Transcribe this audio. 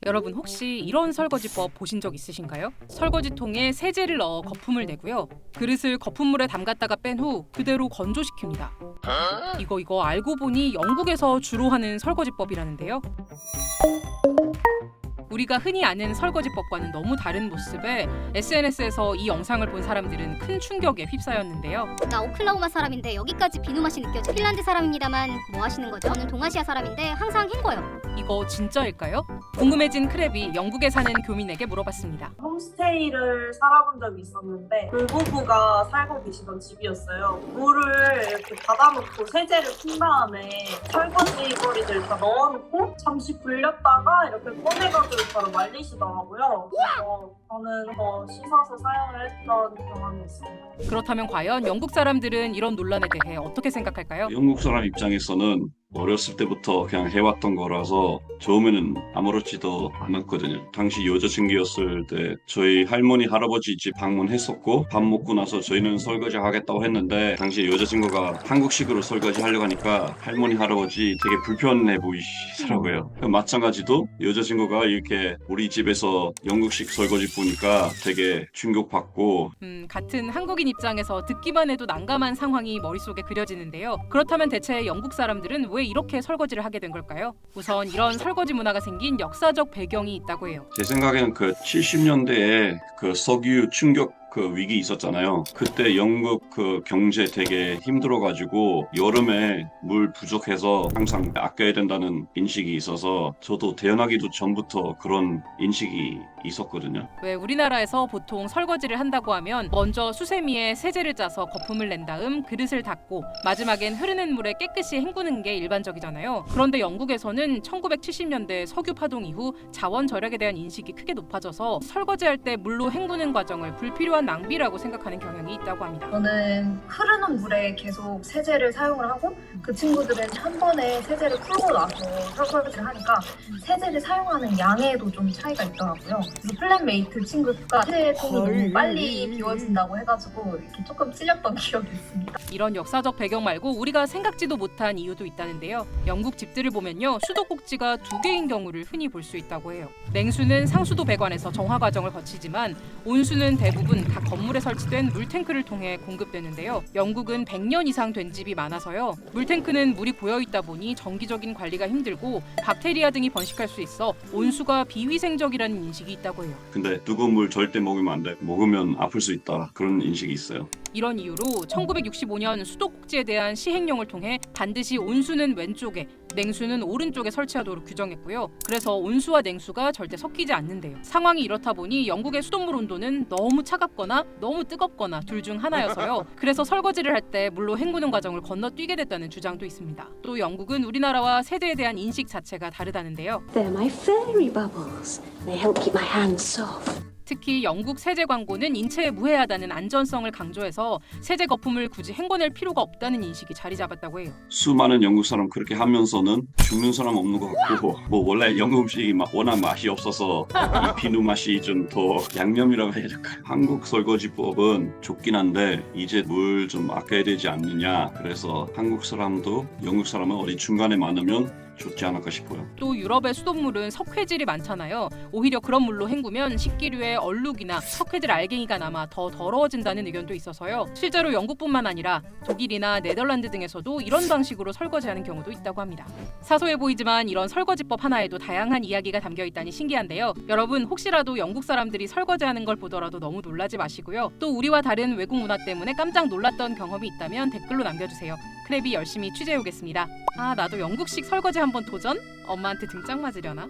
여러분 혹시 이런 설거지법 보신 적 있으신가요? 설거지통에 세제를 넣어 거품을 내고요. 그릇을 거품물에 담갔다가 뺀 후 그대로 건조시킵니다. 이거 알고 보니 영국에서 주로 하는 설거지법이라는데요. 우리가 흔히 아는 설거지법과는 너무 다른 모습에 SNS에서 이 영상을 본 사람들은 큰 충격에 휩싸였는데요. 나 오클라호마 사람인데 여기까지 비누 맛이 느껴져. 핀란드 사람입니다만 뭐 하시는 거죠? 저는 동아시아 사람인데 항상 헹궈요. 이거 진짜일까요? 궁금해진 크랩이 영국에 사는 교민에게 물어봤습니다. 홈스테이를 살아본 적이 있었는데 불부부가 살고 계시던 집이었어요. 물을 이렇게 받아놓고 세제를 푼 다음에 설거지 거리들 다 넣어놓고 잠시 불렸다가 이렇게 꺼내가지고 바로 말리시더라고요. 그래서 저는 씻어서 사용을 했던 경험이 있습니다. 그렇다면 과연 영국 사람들은 이런 논란에 대해 어떻게 생각할까요? 영국 사람 입장에서는 어렸을 때부터 그냥 해왔던 거라서 처음에는 아무렇지도 않았거든요. 당시 여자친구였을 때 저희 할머니 할아버지 집 방문했었고 밥 먹고 나서 저희는 설거지 하겠다고 했는데 당시 여자친구가 한국식으로 설거지 하려고 하니까 할머니 할아버지 되게 불편해 보이시더라고요. 마찬가지도 여자친구가 이렇게 우리 집에서 영국식 설거지 보니까 되게 충격받고 같은 한국인 입장에서 듣기만 해도 난감한 상황이 머릿속에 그려지는데요. 그렇다면 대체 영국 사람들은 왜 이렇게 설거지를 하게 된 걸까요? 우선 이런 설거지 문화가 생긴 역사적 배경이 있다고 해요. 제 생각에는 그 70년대에 그 석유 충격 그 위기 있었잖아요. 그때 영국 그 경제 되게 힘들어가지고 여름에 물 부족해서 항상 아껴야 된다는 인식이 있어서 저도 태어나기도 전부터 그런 인식이 있었거든요. 왜 우리나라에서 보통 설거지를 한다고 하면 먼저 수세미에 세제를 짜서 거품을 낸 다음 그릇을 닦고 마지막엔 흐르는 물에 깨끗이 헹구는 게 일반적이잖아요. 그런데 영국에서는 1970년대 석유 파동 이후 자원 절약에 대한 인식이 크게 높아져서 설거지할 때 물로 헹구는 과정을 불필요한 낭비라고 생각하는 경향이 있다고 합니다. 저는 흐르는 물에 계속 세제를 사용을 하고 그 친구들은 한 번에 세제를 풀고 나서 설거지를 하니까 세제를 사용하는 양에도 좀 차이가 있더라고요. 그래서 플랫메이트 친구가 세제통이 너무 빨리 비워진다고 해가지고 이렇게 조금 찔렸던 기억이 있습니다. 이런 역사적 배경 말고 우리가 생각지도 못한 이유도 있다는데요. 영국 집들을 보면요. 수도꼭지가 2개인 경우를 흔히 볼 수 있다고 해요. 냉수는 상수도 배관에서 정화 과정을 거치지만 온수는 대부분 각 건물에 설치된 물탱크를 통해 공급되는데요. 영국은 100년 이상 된 집이 많아서요. 물탱크는 물이 고여있다 보니 정기적인 관리가 힘들고 박테리아 등이 번식할 수 있어 온수가 비위생적이라는 인식이 있다고 해요. 근데 뜨거운 물 절대 먹으면 안 돼. 먹으면 아플 수 있다. 그런 인식이 있어요. 이런 이유로 1965년 수도꼭지에 대한 시행령을 통해 반드시 온수는 왼쪽에, 냉수는 오른쪽에 설치하도록 규정했고요. 그래서 온수와 냉수가 절대 섞이지 않는데요. 상황이 이렇다 보니 영국의 수돗물 온도는 너무 차갑거나 너무 뜨겁거나 둘 중 하나여서요. 그래서 설거지를 할 때 물로 헹구는 과정을 건너뛰게 됐다는 주장도 있습니다. 또 영국은 우리나라와 세제에 대한 인식 자체가 다르다는데요. They're my fairy bubbles. They help keep my hands soft. 특히 영국 세제 광고는 인체에 무해하다는 안전성을 강조해서 세제 거품을 굳이 헹궈낼 필요가 없다는 인식이 자리 잡았다고 해요. 수많은 영국 사람 그렇게 하면서는 죽는 사람 없는 것 같고 뭐 원래 영국 음식이 워낙 맛이 없어서 이 비누 맛이 좀 더 양념이라고 해야 될까요? 한국 설거지법은 좋긴 한데 이제 물 좀 아껴야 되지 않느냐. 그래서 한국 사람도 영국 사람은 어디 중간에 많으면 좋지 않을까 싶어요. 또 유럽의 수돗물은 석회질이 많잖아요. 오히려 그런 물로 헹구면 식기류에 얼룩이나 석회질 알갱이가 남아 더 더러워진다는 의견도 있어서요. 실제로 영국뿐만 아니라 독일이나 네덜란드 등에서도 이런 방식으로 설거지하는 경우도 있다고 합니다. 사소해 보이지만 이런 설거지법 하나에도 다양한 이야기가 담겨 있다니 신기한데요. 여러분 혹시라도 영국 사람들이 설거지하는 걸 보더라도 너무 놀라지 마시고요. 또 우리와 다른 외국 문화 때문에 깜짝 놀랐던 경험이 있다면 댓글로 남겨주세요. 크랩이 열심히 취재해 오겠습니다. 나도 영국식 설거지 한번 도전? 엄마한테 등짝 맞으려나?